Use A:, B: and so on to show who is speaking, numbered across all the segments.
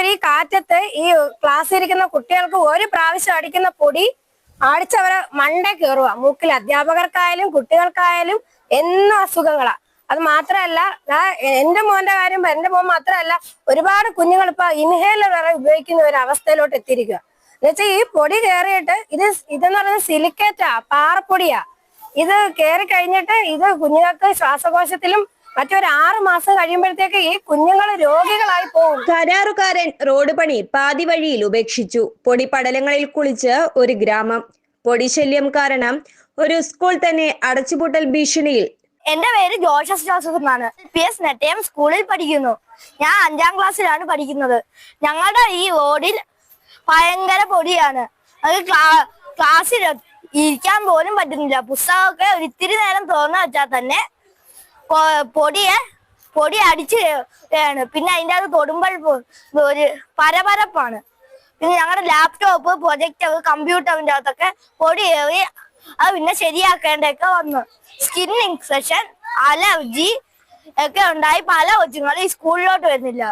A: ഈ കാറ്റത്ത് ഈ ക്ലാസ്സിൽ ഇരിക്കുന്ന കുട്ടികൾക്ക് ഒരു പ്രാവശ്യം അടിക്കുന്ന പൊടി അടിച്ചവരെ മണ്ടേ കയറുക. മൂക്കിൽ അധ്യാപകർക്കായാലും കുട്ടികൾക്കായാലും എന്നും അസുഖങ്ങളാ. അത് മാത്രമല്ല, എന്റെ മോന്റെ കാര്യം, എന്റെ മോൻ മാത്രമല്ല, ഒരുപാട് കുഞ്ഞുങ്ങൾ ഇപ്പൊ ഇൻഹേലർ വരെ ഉപയോഗിക്കുന്ന ഒരു അവസ്ഥയിലോട്ട് എത്തിയിരിക്കുക. എന്നുവെച്ചാൽ ഈ പൊടി കയറിയിട്ട് ഇതെന്ന് പറയുന്നത് സിലിക്കേറ്റാ, പാറപ്പൊടിയാ. ഇത് കയറി കഴിഞ്ഞിട്ട് ഇത് കുഞ്ഞുങ്ങൾക്ക് ശ്വാസകോശത്തിലും മറ്റൊരു 6 മാസം കഴിയുമ്പോഴത്തേക്ക് ഈ കുഞ്ഞുങ്ങൾ രോഗികളായി പോകും.
B: കരാറുകാരൻ റോഡ് പണി പാതി വഴിയിൽ ഉപേക്ഷിച്ചു. പൊടി പടലങ്ങളിൽ കുളിച്ച് ഒരു ഗ്രാമം. പൊടിശല്യം കാരണം ഒരു സ്കൂൾ തന്നെ അടച്ചുപൂട്ടൽ ഭീഷണിയിൽ.
C: എന്റെ പേര് ജോസഫ് എന്നാണ്. PS നെട്ടയം സ്കൂളിൽ പഠിക്കുന്നു. ഞാൻ 5ാം ക്ലാസ്സിലാണ് പഠിക്കുന്നത്. ഞങ്ങളുടെ ഈ റോഡിൽ ഭയങ്കര പൊടിയാണ്. അത് ക്ലാസ്സിൽ ഇരിക്കാൻ പോലും പറ്റുന്നില്ല. പുസ്തകമൊക്കെ ഒരിത്തിരി നേരം തുറന്നു വെച്ചാൽ തന്നെ പൊടി അടിച്ച് പിന്നെ അതിൻ്റെ അത് തൊടുമ്പോൾ ഒരു പരപരപ്പാണ്. പിന്നെ ഞങ്ങളുടെ ലാപ്ടോപ്പ്, പ്രൊജക്ടർ, കമ്പ്യൂട്ടറിൻ്റെ അകത്തൊക്കെ പൊടി കയറി അത് പിന്നെ ശരിയാക്കേണ്ടതൊക്കെ വന്നു. സ്കിൻ ഇൻഫെക്ഷൻ, അലർജി ഒക്കെ ഉണ്ടായി പല കൊച്ചുങ്ങളും ഈ സ്കൂളിലോട്ട് വരുന്നില്ല.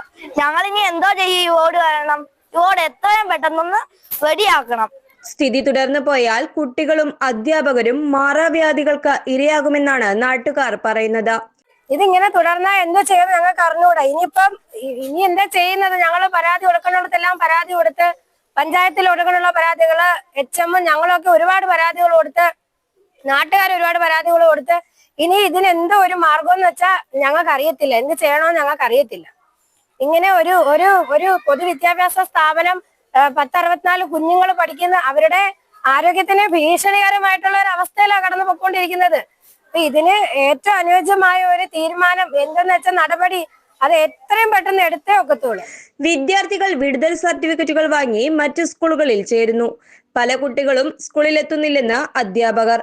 C: ഞങ്ങളിനി എന്തോ ചെയ്യും? ഈ റോഡ് വേണം, ഈ റോഡ് എത്രയും പെട്ടെന്നൊന്ന് റെഡിയാക്കണം.
B: സ്ഥിതി തുടർന്നു പോയാൽ കുട്ടികളും അധ്യാപകരും മാറാവ്യാധികൾക്ക് ഇരയാകുമെന്നാണ് നാട്ടുകാർ പറയുന്നത്.
A: ഇതിങ്ങനെ തുടർന്നാൽ എന്തോ ചെയ്യുന്നത് ഞങ്ങൾക്ക് അറിഞ്ഞുകൂടാ. ഇനി എന്താ ചെയ്യുന്നത്? ഞങ്ങൾ പരാതി കൊടുക്കുന്നിടത്തെല്ലാം പരാതി കൊടുത്ത്, പഞ്ചായത്തിൽ കൊടുക്കാനുള്ള പരാതികള്, HM ഞങ്ങളൊക്കെ ഒരുപാട് പരാതികൾ കൊടുത്ത്, നാട്ടുകാർ ഒരുപാട് പരാതികൾ കൊടുത്ത്, ഇനി ഇതിനെന്തോ ഒരു മാർഗം എന്ന് വെച്ചാൽ ഞങ്ങൾക്ക് അറിയത്തില്ല. എന്ത് ചെയ്യണമെന്ന് ഞങ്ങൾക്ക് അറിയത്തില്ല. ഇങ്ങനെ ഒരു പൊതുവിദ്യാഭ്യാസ സ്ഥാപനം 1064 കുഞ്ഞുങ്ങൾ പഠിക്കുന്ന, അവരുടെ ആരോഗ്യത്തിന് ഭീഷണികരമായിട്ടുള്ള ഒരു അവസ്ഥയിലാണ് കടന്നു പോയിക്കൊണ്ടിരിക്കുന്നത്. അപ്പൊ ഇതിന് ഏറ്റവും അനുയോജ്യമായ ഒരു തീരുമാനം എന്തെന്ന് വെച്ചാൽ നടപടി അത് എത്രയും പെട്ടെന്ന് എടുത്തേ ഒക്കത്തുള്ളൂ.
B: വിദ്യാർത്ഥികൾ വിടുതൽ സർട്ടിഫിക്കറ്റുകൾ വാങ്ങി മറ്റു സ്കൂളുകളിൽ ചേരുന്നു. പല കുട്ടികളും സ്കൂളിൽ എത്തുന്നില്ലെന്ന് അധ്യാപകർ.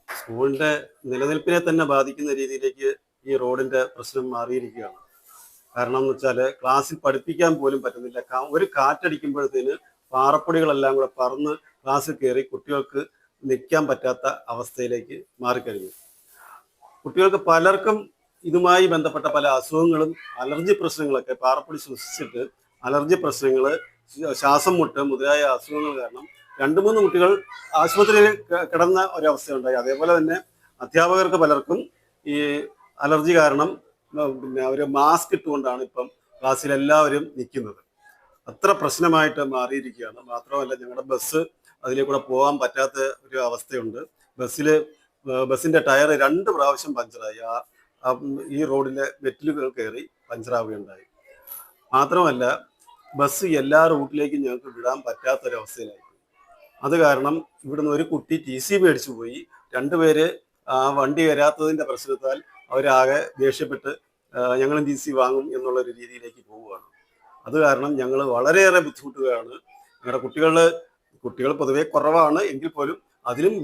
D: സ്കൂളിന്റെ നിലനിൽപ്പിനെ തന്നെ ബാധിക്കുന്ന രീതിയിലേക്ക് ഈ റോഡിന്റെ പ്രശ്നം മാറിയിരിക്കുകയാണ്. കാരണം എന്ന് വെച്ചാൽ ക്ലാസ്സിൽ പഠിപ്പിക്കാൻ പോലും പറ്റുന്നില്ല. ഒരു കാറ്റടിക്കുമ്പോഴത്തേന് പാറപ്പൊടികളെല്ലാം കൂടെ പറന്ന് ക്ലാസ്സിൽ കയറി കുട്ടികൾക്ക് നിൽക്കാൻ പറ്റാത്ത അവസ്ഥയിലേക്ക് മാറിക്കഴിഞ്ഞു. കുട്ടികൾക്ക് പലർക്കും ഇതുമായി ബന്ധപ്പെട്ട പല അസുഖങ്ങളും അലർജി പ്രശ്നങ്ങളൊക്കെ, പാറപ്പൊടി ശ്വസിച്ചിട്ട് അലർജി പ്രശ്നങ്ങൾ, ശ്വാസം മുട്ട് മുതലായ അസുഖങ്ങൾ കാരണം 2-3 കുട്ടികൾ ആശുപത്രിയിൽ കിടന്ന ഒരവസ്ഥയുണ്ടായി. അതേപോലെ തന്നെ അധ്യാപകർക്ക് പലർക്കും ഈ അലർജി കാരണം പിന്നെ അവർ മാസ്ക് ഇട്ടുകൊണ്ടാണ് ഇപ്പം ക്ലാസ്സിൽ എല്ലാവരും നിൽക്കുന്നത്. അത്ര പ്രശ്നമായിട്ട് മാറിയിരിക്കുകയാണ്. മാത്രമല്ല, ഞങ്ങളുടെ ബസ് അതിലേക്കൂടെ പോകാൻ പറ്റാത്ത ഒരു അവസ്ഥയുണ്ട്. ബസ്സിന്റെ ടയർ 2 പ്രാവശ്യം പഞ്ചറായി. ഈ റോഡിലെ മെറ്റലുകൾ കയറി പഞ്ചറാവുകയുണ്ടായി. മാത്രമല്ല, ബസ് എല്ലാ റൂട്ടിലേക്കും ഞങ്ങൾക്ക് വിടാൻ പറ്റാത്തൊരവസ്ഥയിലായി. അത് കാരണം ഇവിടുന്ന് ഒരു കുട്ടി TC മേടിച്ചു പോയി. 2 പേര് വണ്ടി വരാത്തതിന്റെ പ്രശ്നത്താൽ അവരാകെ ദേഷ്യപ്പെട്ട് ഞങ്ങളും TC വാങ്ങും എന്നുള്ളൊരു രീതിയിലേക്ക് പോവുകയാണ്. അത് കാരണം ഞങ്ങൾ വളരെയേറെ ബുദ്ധിമുട്ടുകയാണ്. ഞങ്ങളുടെ കുട്ടികൾ പൊതുവെ കുറവാണ് എങ്കിൽ പോലും അതിലും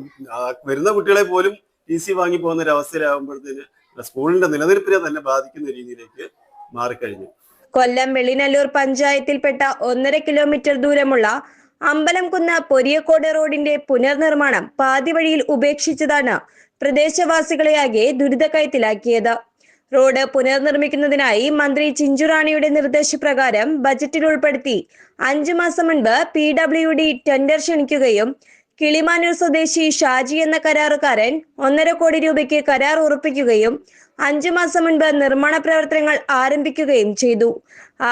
D: വരുന്ന കുട്ടികളെ പോലും TC വാങ്ങി പോകുന്ന ഒരു അവസ്ഥയിലാകുമ്പോഴത്തേന് സ്കൂളിന്റെ നിലനിൽപ്പിനെ തന്നെ ബാധിക്കുന്ന രീതിയിലേക്ക് മാറിക്കഴിഞ്ഞു.
B: കൊല്ലം വെള്ളിനല്ലൂർ പഞ്ചായത്തിൽപ്പെട്ട 1.5 കിലോമീറ്റർ ദൂരമുള്ള അമ്പലംകുന്ന് പൊരിയക്കോട് റോഡിന്റെ പുനർനിർമ്മാണം പാതി വഴിയിൽ ഉപേക്ഷിച്ചതാണ് പ്രദേശവാസികളെയാകെ ദുരിതക്കയത്തിലാക്കിയത്. റോഡ് പുനർനിർമ്മിക്കുന്നതിനായി മന്ത്രി ചിഞ്ചുറാണിയുടെ നിർദ്ദേശപ്രകാരം ബജറ്റിൽ ഉൾപ്പെടുത്തി 5 മാസം മുൻപ് PWD ടെൻഡർ ക്ഷണിക്കുകയും കിളിമാനൂർ സ്വദേശി ഷാജി എന്ന കരാറുകാരൻ 1.5 കോടി രൂപയ്ക്ക് കരാർ ഉറപ്പിക്കുകയും 5 മാസം മുൻപ് നിർമ്മാണ പ്രവർത്തനങ്ങൾ ആരംഭിക്കുകയും ചെയ്തു.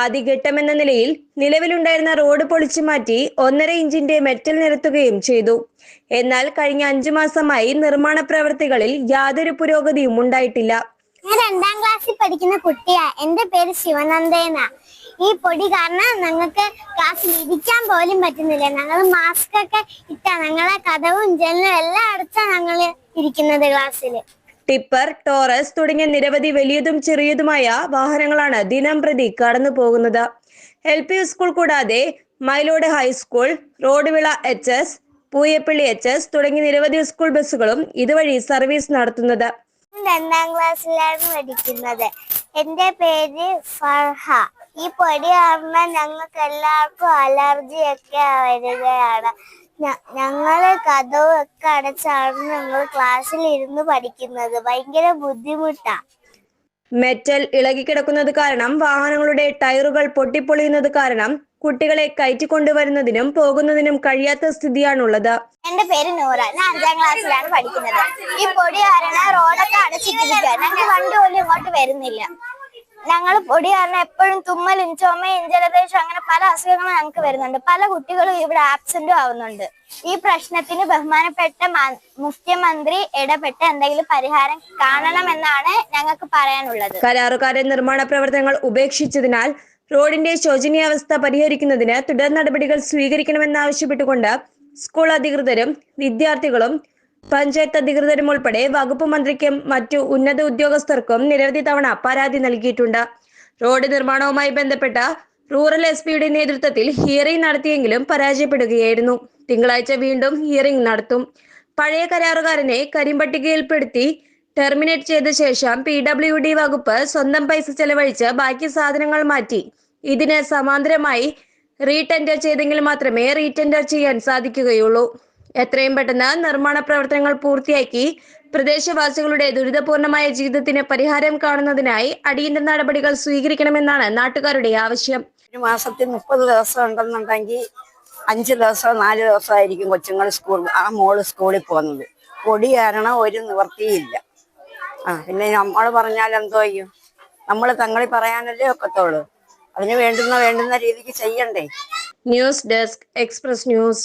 B: ആദ്യഘട്ടമെന്ന നിലയിൽ നിലവിലുണ്ടായിരുന്ന റോഡ് പൊളിച്ചു മാറ്റി 1.5 ഇഞ്ചിന്റെ മെറ്റൽ നിരത്തുകയും ചെയ്തു. എന്നാൽ കഴിഞ്ഞ 5 മാസമായി നിർമ്മാണ പ്രവൃത്തികളിൽ യാതൊരു പുരോഗതിയും ഉണ്ടായിട്ടില്ല.
E: ഞാൻ 2ാം ക്ലാസ്സിൽ പഠിക്കുന്ന കുട്ടിയാ. എന്റെ പേര് ശിവനന്ദേന. ഈ പൊടി കാരണം ഞങ്ങൾക്ക് ക്ലാസ്സിൽ ഇരിക്കാൻ പോലും പറ്റുന്നില്ല. ഞങ്ങൾ മാസ്ക് ഒക്കെ ഇട്ടാ ഞങ്ങളെ കഥവും ജനലും എല്ലാം അടച്ചാ ഞങ്ങള് ഇരിക്കുന്നത് ക്ലാസ്സില്.
B: ടിപ്പർ, ടോറസ് തുടങ്ങിയ നിരവധി വലിയതും ചെറിയതുമായ വാഹനങ്ങളാണ് ദിനം പ്രതി കടന്നു പോകുന്നത്. LP സ്കൂൾ കൂടാതെ Mylode high school, Roduvila HS, Pooyappally HS തുടങ്ങി നിരവധി സ്കൂൾ ബസ്സുകളും ഇതുവഴി സർവീസ് നടത്തുന്നത്.
E: 2ാം ക്ലാസ്സിലാണ് പഠിക്കുന്നത്. എന്റെ പേര് ഫർഹ. ഈ പൊടി കാരണം ഞങ്ങൾക്ക് എല്ലാവർക്കും അലർജിയൊക്കെ വരികയാണ്. ഞങ്ങള് കഥവും ഒക്കെ അടച്ചാണ് ഞങ്ങൾ ക്ലാസ്സിൽ ഇരുന്ന് പഠിക്കുന്നത്. ഭയങ്കര ബുദ്ധിമുട്ടാ.
B: മെറ്റൽ ഇളകിക്കിടക്കുന്നത് കാരണം വാഹനങ്ങളുടെ ടയറുകൾ പൊട്ടിപ്പൊളിയുന്നത് കാരണം കുട്ടികളെ കയറ്റിക്കൊണ്ടുവരുന്നതിനും പോകുന്നതിനും കഴിയാത്ത സ്ഥിതിയാണുള്ളത്.
E: എന്റെ പേര് നൂറ. ഞാൻ 5ാം ക്ലാസ്സിലാണ് പഠിക്കുന്നത്. ഈ പൊടി കാരണം റോഡൊക്കെ അടച്ചിട്ടിരിക്കുക. ഞങ്ങൾക്ക് വണ്ടി പോലും ഇങ്ങോട്ട് വരുന്നില്ല. ഞങ്ങൾ പൊടി കാരണം എപ്പോഴും തുമ്മലും ചുമയും ജലദോഷം അങ്ങനെ പല അസുഖങ്ങളും ഞങ്ങൾക്ക് വരുന്നുണ്ട്. പല കുട്ടികളും ഇവിടെ ആബ്സെന്റും ആവുന്നുണ്ട്. ഈ പ്രശ്നത്തിന് ബഹുമാനപ്പെട്ട മുഖ്യമന്ത്രി ഇടപെട്ട് എന്തെങ്കിലും പരിഹാരം കാണണമെന്നാണ് ഞങ്ങൾക്ക് പറയാനുള്ളത്.
B: കരാറുകാരൻ നിർമ്മാണ പ്രവർത്തനങ്ങൾ ഉപേക്ഷിച്ചതിനാൽ റോഡിന്റെ ശോചനീയാവസ്ഥ പരിഹരിക്കുന്നതിന് തുടർ നടപടികൾ സ്വീകരിക്കണമെന്നാവശ്യപ്പെട്ടുകൊണ്ട് സ്കൂൾ അധികൃതരും വിദ്യാർത്ഥികളും പഞ്ചായത്ത് അധികൃതരും ഉൾപ്പെടെ വകുപ്പ് മന്ത്രിക്കും മറ്റു ഉന്നത ഉദ്യോഗസ്ഥർക്കും നിരവധി തവണ പരാതി നൽകിയിട്ടുണ്ട്. റോഡ് നിർമ്മാണവുമായി ബന്ധപ്പെട്ട റൂറൽ എസ്.പിയുടെ നേതൃത്വത്തിൽ ഹിയറിംഗ് നടത്തിയെങ്കിലും പരാജയപ്പെടുകയായിരുന്നു. തിങ്കളാഴ്ച വീണ്ടും ഹിയറിംഗ് നടത്തും. പഴയ കരാറുകാരനെ കരിമ്പട്ടികയിൽപ്പെടുത്തി ടെർമിനേറ്റ് ചെയ്ത ശേഷം PWD വകുപ്പ് സ്വന്തം പൈസ ചെലവഴിച്ച് ബാക്കി സാധനങ്ങൾ മാറ്റി ഇതിന് സമാന്തരമായി റീടെൻഡർ ചെയ്തെങ്കിൽ മാത്രമേ റീടെൻഡർ ചെയ്യാൻ സാധിക്കുകയുള്ളൂ. എത്രയും പെട്ടെന്ന് നിർമ്മാണ പ്രവർത്തനങ്ങൾ പൂർത്തിയാക്കി പ്രദേശവാസികളുടെ ദുരിതപൂർണമായ ജീവിതത്തിന് പരിഹാരം കാണുന്നതിനായി അടിയന്തര നടപടികൾ സ്വീകരിക്കണമെന്നാണ് നാട്ടുകാരുടെ ആവശ്യം.
F: ഒരു മാസത്തിൽ 30 ദിവസം ഉണ്ടെന്നുണ്ടെങ്കിൽ 5 ദിവസമോ 4 ദിവസമായിരിക്കും കൊച്ചുങ്ങൾ മോള് സ്കൂളിൽ പോകുന്നത്. പൊടി കാരണം ഒരു നിവൃത്തിയില്ല. പിന്നെ നമ്മൾ പറഞ്ഞാൽ എന്തോ ചെയ്യും? നമ്മൾ തങ്ങളിൽ പറയാനല്ലേ ഒക്കത്തുള്ളൂ. അതിന് വേണ്ടുന്ന രീതിക്ക് ചെയ്യണ്ടേ?
B: News desk express news.